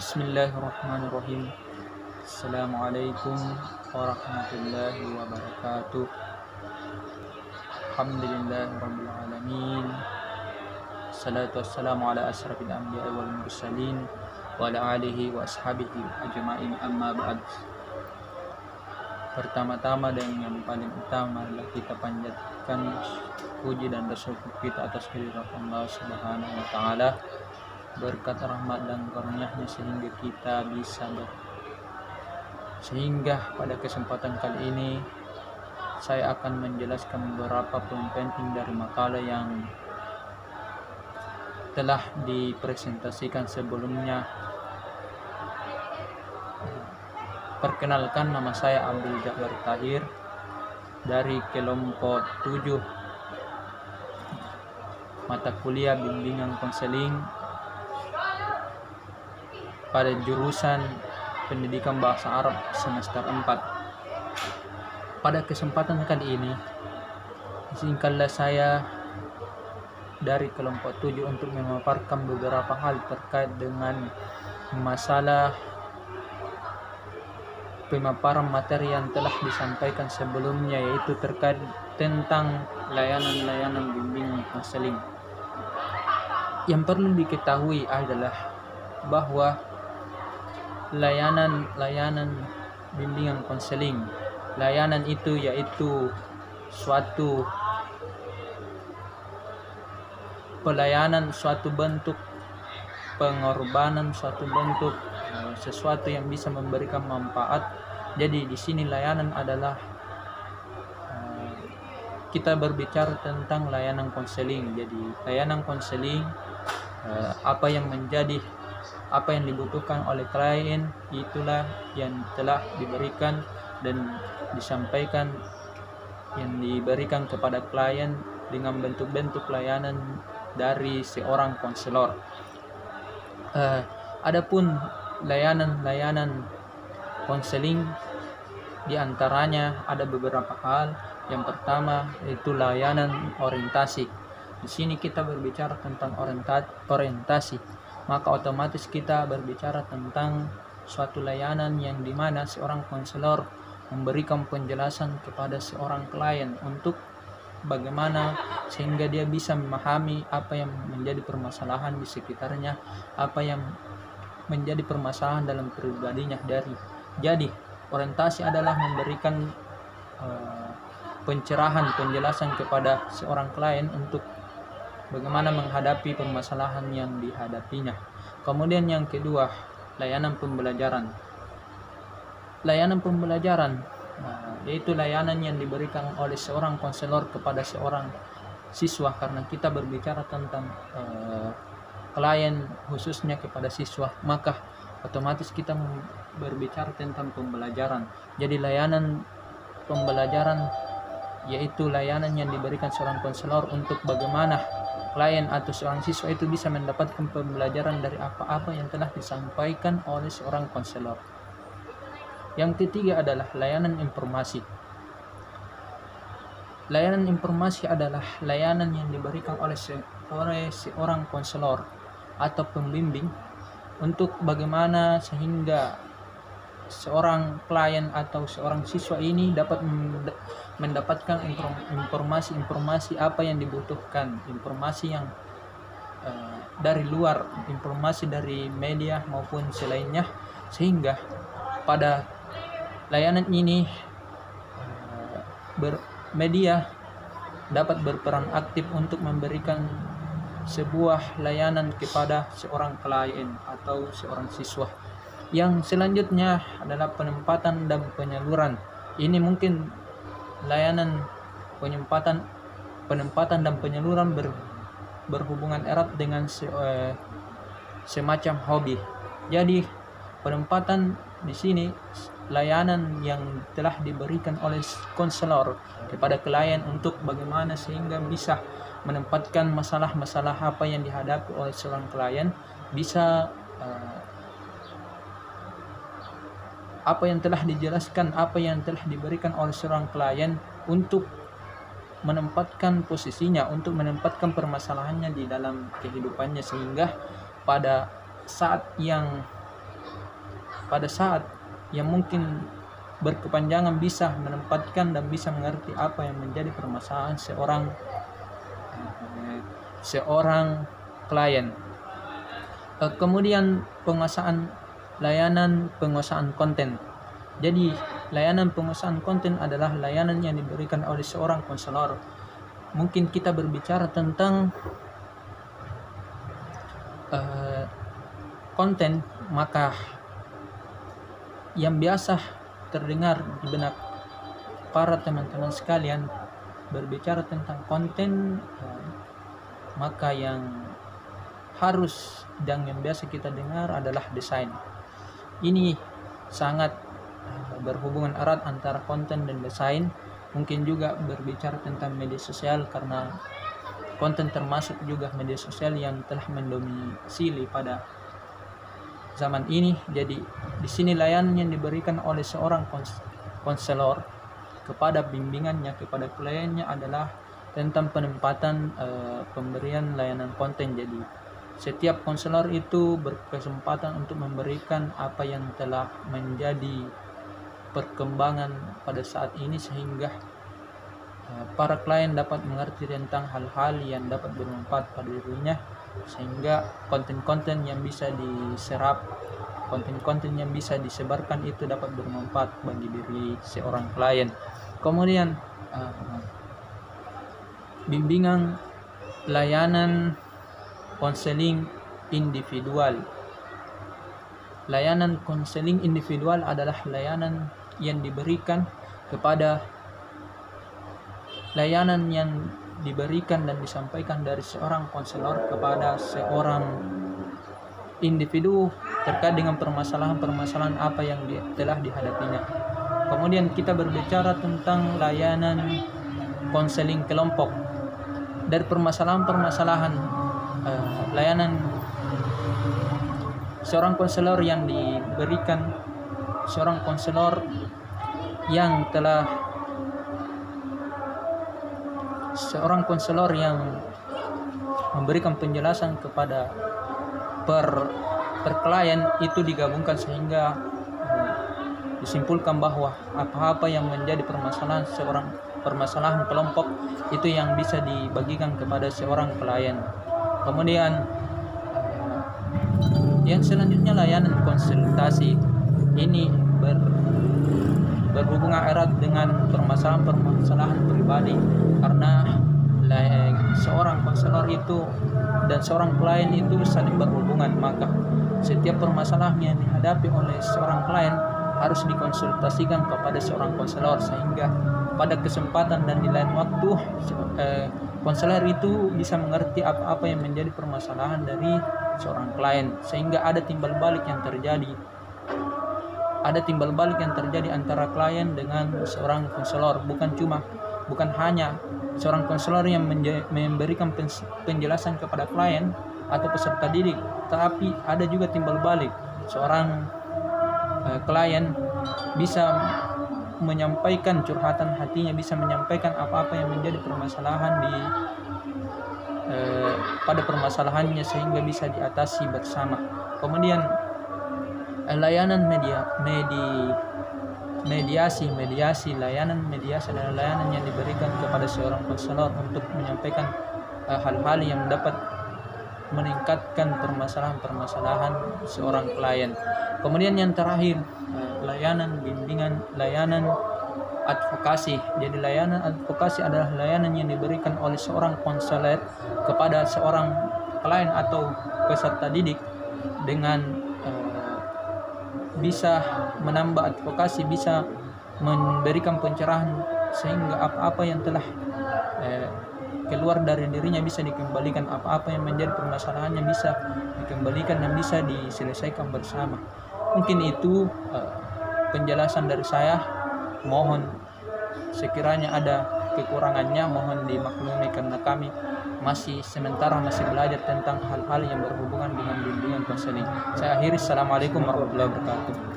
Bismillahirrahmanirrahim. Assalamualaikum warahmatullahi wabarakatuh. Alhamdulillahirabbil alamin. Salatu wassalamu ala asrafil anbiya'i wal mursalin wa ala alihi wa ashabihi ajma'in, amma ba'd. Pertama-tama dan yang paling utama adalah kita panjatkan puji dan bersyukur kita atas kehadirat Allah Subhanahu wa taala, berkat rahmat dan karunia-Nya sehingga pada kesempatan kali ini saya akan menjelaskan beberapa poin penting dari makalah yang telah dipresentasikan sebelumnya. Perkenalkan, nama saya Abdul Jabbar Tahir dari kelompok 7 mata kuliah bimbingan konseling pada jurusan pendidikan bahasa Arab semester 4. Pada kesempatan kali ini izinkanlah saya dari kelompok 7 untuk memaparkan beberapa hal terkait dengan masalah pemaparan materi yang telah disampaikan sebelumnya, yaitu terkait tentang layanan-layanan bimbingan konseling. Yang perlu diketahui adalah bahwa layanan bimbingan konseling, layanan itu yaitu suatu pelayanan, suatu bentuk pengorbanan, suatu bentuk sesuatu yang bisa memberikan manfaat. Jadi di sini layanan adalah kita berbicara tentang layanan konseling. Jadi layanan konseling apa yang dibutuhkan oleh klien, itulah yang telah diberikan dan disampaikan, yang diberikan kepada klien dengan bentuk-bentuk layanan dari seorang konselor. Adapun layanan konseling, di antaranya ada beberapa hal. Yang pertama yaitu layanan orientasi. Di sini kita berbicara tentang orientasi, maka otomatis kita berbicara tentang suatu layanan yang dimana seorang konselor memberikan penjelasan kepada seorang klien untuk bagaimana sehingga dia bisa memahami apa yang menjadi permasalahan di sekitarnya, apa yang menjadi permasalahan dalam pribadinya. Jadi orientasi adalah memberikan pencerahan, penjelasan kepada seorang klien untuk bagaimana menghadapi permasalahan yang dihadapinya. Kemudian yang kedua, layanan pembelajaran. Layanan pembelajaran yaitu layanan yang diberikan oleh seorang konselor kepada seorang siswa, karena kita berbicara tentang klien khususnya kepada siswa, maka otomatis kita berbicara tentang pembelajaran. Jadi layanan pembelajaran yaitu layanan yang diberikan seorang konselor untuk bagaimana klien atau seorang siswa itu bisa mendapatkan pembelajaran dari apa-apa yang telah disampaikan oleh seorang konselor. Yang ketiga adalah layanan informasi. Layanan informasi adalah layanan yang diberikan oleh seorang konselor atau pembimbing untuk bagaimana sehingga seorang klien atau seorang siswa ini dapat mendapatkan informasi apa yang dibutuhkan, informasi yang dari luar, informasi dari media maupun selainnya, sehingga pada layanan ini media dapat berperan aktif untuk memberikan sebuah layanan kepada seorang klien atau seorang siswa. Yang selanjutnya adalah penempatan dan penyaluran. Ini mungkin layanan penempatan dan penyaluran berhubungan erat dengan semacam hobi. Jadi penempatan di sini layanan yang telah diberikan oleh konselor kepada klien untuk bagaimana sehingga bisa menempatkan masalah-masalah apa yang dihadapi oleh seorang klien, bisa apa yang telah dijelaskan, apa yang telah diberikan oleh seorang klien untuk menempatkan posisinya, untuk menempatkan permasalahannya di dalam kehidupannya, sehingga pada saat yang pada saat yang mungkin berkepanjangan bisa menempatkan dan bisa mengerti apa yang menjadi permasalahan seorang klien. Kemudian layanan penguasaan konten. Jadi layanan penguasaan konten adalah layanan yang diberikan oleh seorang konselor. Mungkin kita berbicara tentang konten, maka yang biasa terdengar di benak para teman-teman sekalian berbicara tentang konten, maka yang harus dan yang biasa kita dengar adalah desain. Ini sangat berhubungan erat antara konten dan desain. Mungkin juga berbicara tentang media sosial, karena konten termasuk juga media sosial yang telah mendomisili pada zaman ini. Jadi di sini layanan yang diberikan oleh seorang konselor kepada bimbingannya, kepada kliennya adalah tentang penempatan pemberian layanan konten. Jadi setiap konselor itu berkesempatan untuk memberikan apa yang telah menjadi perkembangan pada saat ini, sehingga para klien dapat mengerti tentang hal-hal yang dapat bermanfaat pada dirinya, sehingga konten-konten yang bisa diserap, konten-konten yang bisa disebarkan itu dapat bermanfaat bagi diri seorang klien. Kemudian bimbingan layanan konseling individual. Layanan konseling individual adalah layanan yang diberikan dan disampaikan dari seorang konselor kepada seorang individu terkait dengan permasalahan-permasalahan apa yang telah dihadapinya. Kemudian kita berbicara tentang layanan konseling kelompok. Dari permasalahan-permasalahan layanan seorang konselor yang diberikan, seorang konselor yang memberikan penjelasan kepada per klien itu digabungkan, sehingga disimpulkan bahwa apa-apa yang menjadi permasalahan kelompok itu yang bisa dibagikan kepada seorang klien. Kemudian yang selanjutnya layanan konsultasi. Ini berhubungan erat dengan permasalahan pribadi, karena seorang konselor itu dan seorang klien itu saling berhubungan. Maka setiap permasalahan yang dihadapi oleh seorang klien harus dikonsultasikan kepada seorang konselor, sehingga pada kesempatan dan di lain waktu konselor itu bisa mengerti apa-apa yang menjadi permasalahan dari seorang klien, sehingga ada timbal balik yang terjadi antara klien dengan seorang konselor. Bukan hanya seorang konselor yang memberikan penjelasan kepada klien atau peserta didik, tapi ada juga timbal balik. Seorang klien bisa menyampaikan curhatan hatinya, bisa menyampaikan apa-apa yang menjadi permasalahan pada permasalahannya, sehingga bisa diatasi bersama. Kemudian layanan mediasi. Layanan mediasi adalah layanan yang diberikan kepada seorang konselor untuk menyampaikan hal-hal yang dapat meningkatkan permasalahan seorang klien. Kemudian yang terakhir, layanan bimbingan, layanan advokasi. Jadi layanan advokasi adalah layanan yang diberikan oleh seorang konselor kepada seorang klien atau peserta didik dengan bisa menambah advokasi, bisa memberikan pencerahan, sehingga apa-apa yang telah keluar dari dirinya bisa dikembalikan, apa-apa yang menjadi permasalahannya bisa dikembalikan dan bisa diselesaikan bersama. Mungkin itu penjelasan dari saya. Mohon sekiranya ada kekurangannya mohon dimaklumi, karena kami masih belajar tentang hal-hal yang berhubungan dengan bimbingan konseling. Saya akhiri. Assalamualaikum warahmatullahi wabarakatuh.